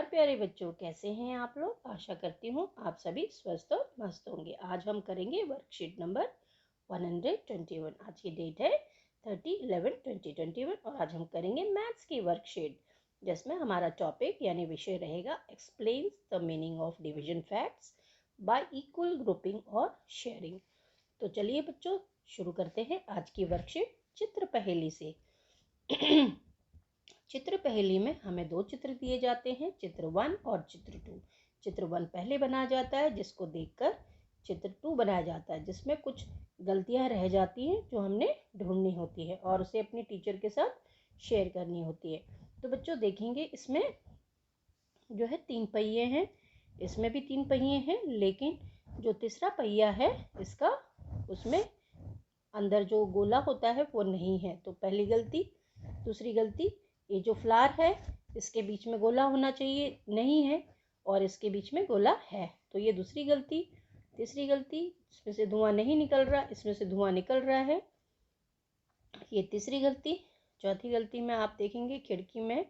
प्यारे बच्चों, कैसे हैं आप लोग। आशा करती हूँ आप सभी स्वस्थ और मस्त होंगे। आज हम करेंगे वर्कशीट नंबर 121। आज की डेट है 30/11/2021 और आज हम करेंगे मैथ्स की वर्कशीट, जिसमें हमारा टॉपिक यानी विषय रहेगा explains the meaning of division facts by equal grouping और शेयरिंग। तो चलिए बच्चों, शुरू करते हैं आज की वर्कशीट चित्र पहेली से। चित्र पहेली में हमें दो चित्र दिए जाते हैं, चित्र 1 और चित्र 2। चित्र 1 पहले बनाया जाता है, जिसको देखकर चित्र 2 बनाया जाता है, जिसमें कुछ गलतियां रह जाती हैं जो हमने ढूंढनी होती है और उसे अपने टीचर के साथ शेयर करनी होती है। तो बच्चों देखेंगे, इसमें जो है 3 पहिए हैं, इसमें भी 3 पहिए हैं, लेकिन जो तीसरा पहिया है इसका, उसमें अंदर जो गोला होता है वो नहीं है। तो पहली गलती। दूसरी गलती, ये जो फ्लावर है इसके बीच में गोला होना चाहिए, नहीं है, और इसके बीच में गोला है, तो ये दूसरी गलती। तीसरी गलती, इसमें से धुआं नहीं निकल रहा, इसमें से धुआं निकल रहा है, ये तीसरी गलती। चौथी गलती में आप देखेंगे खिड़की में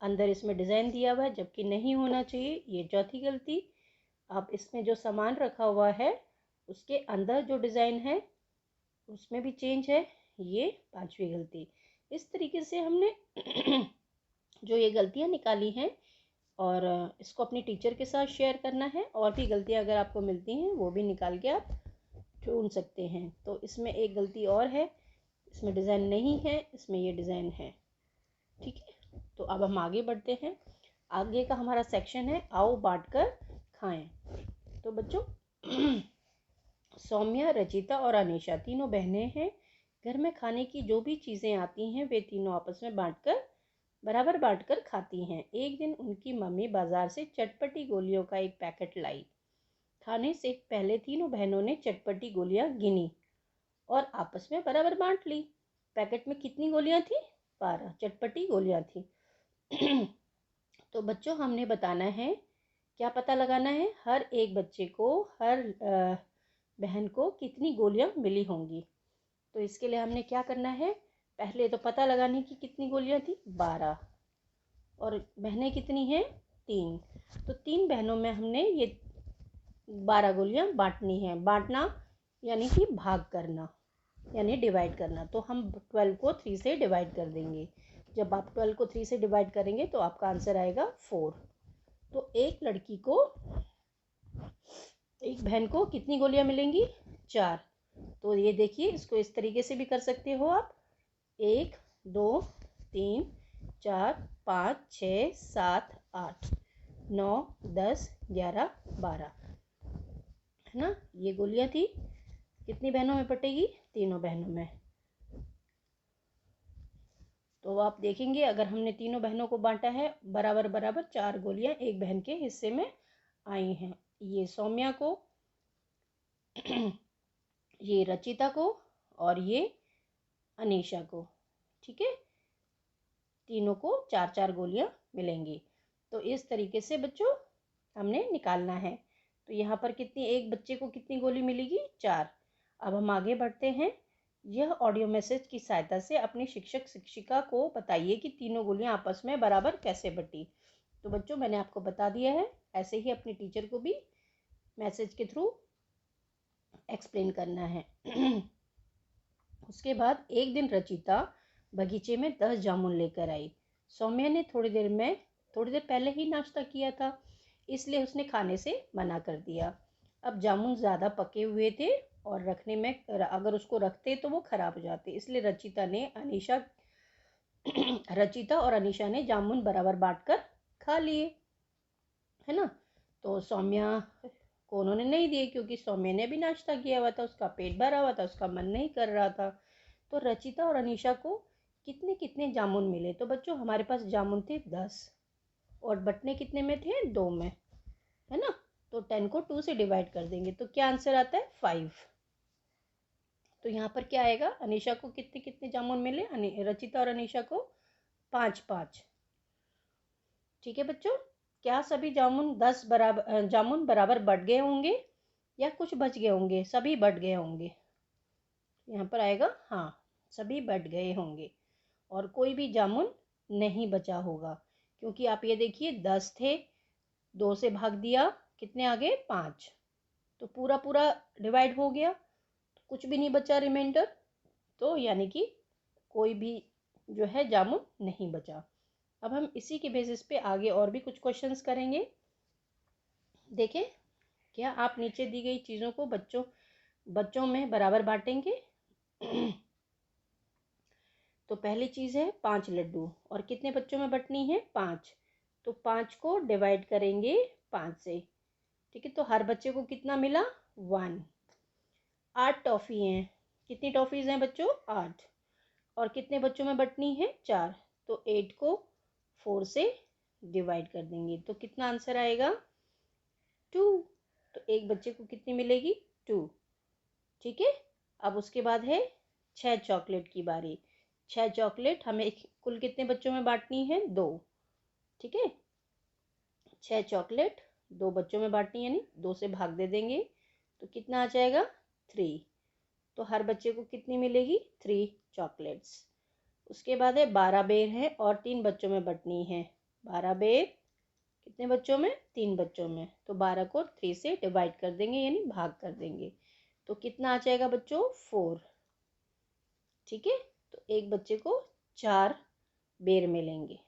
अंदर इसमें डिज़ाइन दिया हुआ है जबकि नहीं होना चाहिए, ये चौथी गलती। अब इसमें जो सामान रखा हुआ है उसके अंदर जो डिज़ाइन है उसमें भी चेंज है, ये पांचवी गलती। इस तरीके से हमने जो ये गलतियां निकाली हैं और इसको अपनी टीचर के साथ शेयर करना है। और भी गलतियां अगर आपको मिलती हैं वो भी निकाल के आप ढूंढ सकते हैं। तो इसमें एक गलती और है, इसमें डिज़ाइन नहीं है, इसमें ये डिज़ाइन है। ठीक है, तो अब हम आगे बढ़ते हैं। आगे का हमारा सेक्शन है आओ बांट कर खाएं। तो बच्चों सौम्या, रचिता और अनीशा तीनों बहनें हैं। घर में खाने की जो भी चीज़ें आती हैं वे तीनों आपस में बराबर बांटकर खाती हैं। एक दिन उनकी मम्मी बाजार से चटपटी गोलियों का एक पैकेट लाई। खाने से पहले तीनों बहनों ने चटपटी गोलियां गिनी और आपस में बराबर बांट ली। पैकेट में कितनी गोलियां थी? 12 चटपटी गोलियां थी। तो बच्चों हमने बताना है, क्या पता लगाना है, हर एक बच्चे को, हर बहन को कितनी गोलियां मिली होंगी। तो इसके लिए हमने क्या करना है, पहले तो पता लगाने की कितनी गोलियां थी, 12, और बहनें कितनी हैं, 3। तो 3 बहनों में हमने ये 12 गोलियां बांटनी है। बांटना यानी कि भाग करना, यानी डिवाइड करना। तो हम 12 को 3 से डिवाइड कर देंगे। जब आप 12 को 3 से डिवाइड करेंगे तो आपका आंसर आएगा 4। तो एक लड़की को, एक बहन को कितनी गोलियां मिलेंगी, 4। तो ये देखिए, इसको इस तरीके से भी कर सकते हो आप, 1 2 3 4 5 6 7 8 9 10 11 12, है ना। ये गोलियां थी, कितनी बहनों में बटेगी, तीनों बहनों में। तो आप देखेंगे अगर हमने तीनों बहनों को बांटा है बराबर बराबर, 4 गोलियां एक बहन के हिस्से में आई हैं। ये सौम्या को, ये रचिता को और ये अनीशा को। ठीक है, तीनों को 4-4 गोलियां मिलेंगी। तो इस तरीके से बच्चों हमने निकालना है। तो यहाँ पर कितनी, एक बच्चे को कितनी गोली मिलेगी, 4। अब हम आगे बढ़ते हैं। यह ऑडियो मैसेज की सहायता से अपने शिक्षक शिक्षिका को बताइए कि तीनों गोलियां आपस में बराबर कैसे बटी। तो बच्चों मैंने आपको बता दिया है, ऐसे ही अपने टीचर को भी मैसेज के थ्रू एक्सप्लेन करना है। उसके बाद एक दिन रचिता बगीचे में 10 जामुन लेकर आई। सौम्या ने थोड़ी देर पहले ही नाश्ता किया था, इसलिए उसने खाने से मना कर दिया। अब जामुन ज़्यादा पके हुए थे और रखने में, अगर उसको रखते तो वो खराब हो जाते, इसलिए रचिता और अनीशा ने जामुन बराबर बांटकर खा लिए, है ना। तो सौम्या को उन्होंने नहीं दिए क्योंकि सौम्या ने भी नाश्ता किया हुआ था, उसका पेट भरा हुआ था, उसका मन नहीं कर रहा था। तो रचिता और अनीशा को कितने कितने जामुन मिले। तो बच्चों हमारे पास जामुन थे 10 और बटने कितने में थे, 2 में, है ना। तो 10 को 2 से डिवाइड कर देंगे तो क्या आंसर आता है, 5। तो यहाँ पर क्या आएगा, अनीशा को कितने कितने जामुन मिले, रचिता और अनीशा को 5-5। ठीक है बच्चों, क्या सभी जामुन बराबर बट गए होंगे या कुछ बच गए होंगे, सभी बट गए होंगे। यहाँ पर आएगा हाँ, सभी बट गए होंगे और कोई भी जामुन नहीं बचा होगा, क्योंकि आप ये देखिए 10 थे 2 से भाग दिया, कितने आ गए 5। तो पूरा पूरा डिवाइड हो गया, तो कुछ भी नहीं बचा रिमाइंडर, तो यानी कि कोई भी जो है जामुन नहीं बचा। अब हम इसी के बेसिस पे आगे और भी कुछ क्वेश्चंस करेंगे। देखें, क्या आप नीचे दी गई चीज़ों को बच्चों में बराबर बांटेंगे? तो पहली चीज़ है 5 लड्डू, और कितने बच्चों में बंटनी है? 5। तो 5 को डिवाइड करेंगे 5 से, ठीक है। तो हर बच्चे को कितना मिला? 1। 8 टॉफ़ी हैं, कितनी टॉफ़ीज़ हैं बच्चों? 8। और कितने बच्चों में बंटनी है? 4। तो 8 को 4 से डिवाइड कर देंगे, तो कितना आंसर आएगा? 2। तो एक बच्चे को कितनी मिलेगी? 2, ठीक है। अब उसके बाद है 6 चॉकलेट की बारी। 6 चॉकलेट हमें कुल कितने बच्चों में बांटनी है? 2, ठीक है। 6 चॉकलेट 2 बच्चों में बांटनी, यानी 2 से भाग दे देंगे, तो कितना आ जाएगा? 3। तो हर बच्चे को कितनी मिलेगी? 3 चॉकलेट्स। उसके बाद है 12 बेर है और 3 बच्चों में बंटनी है। 12 बेर कितने बच्चों में? 3 बच्चों में। तो 12 को 3 से डिवाइड कर देंगे, यानी भाग कर देंगे, तो कितना आ जाएगा बच्चों? 4, ठीक है। तो एक बच्चे को 4 बेर मिलेंगे।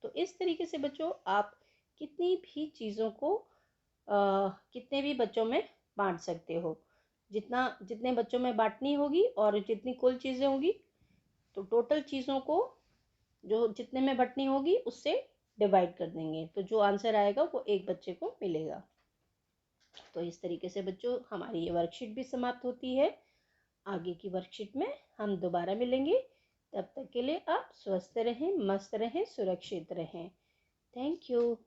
तो इस तरीके से बच्चों आप कितनी भी चीज़ों को कितने भी बच्चों में बांट सकते हो। जितने बच्चों में बांटनी होगी और जितनी कुल चीज़ें होंगी, तो टोटल चीज़ों को जो जितने में बंटनी होगी उससे डिवाइड कर देंगे, तो जो आंसर आएगा वो एक बच्चे को मिलेगा। तो इस तरीके से बच्चों हमारी ये वर्कशीट भी समाप्त होती है। आगे की वर्कशीट में हम दोबारा मिलेंगे। तब तक के लिए आप स्वस्थ रहें, मस्त रहें, सुरक्षित रहें। Thank you.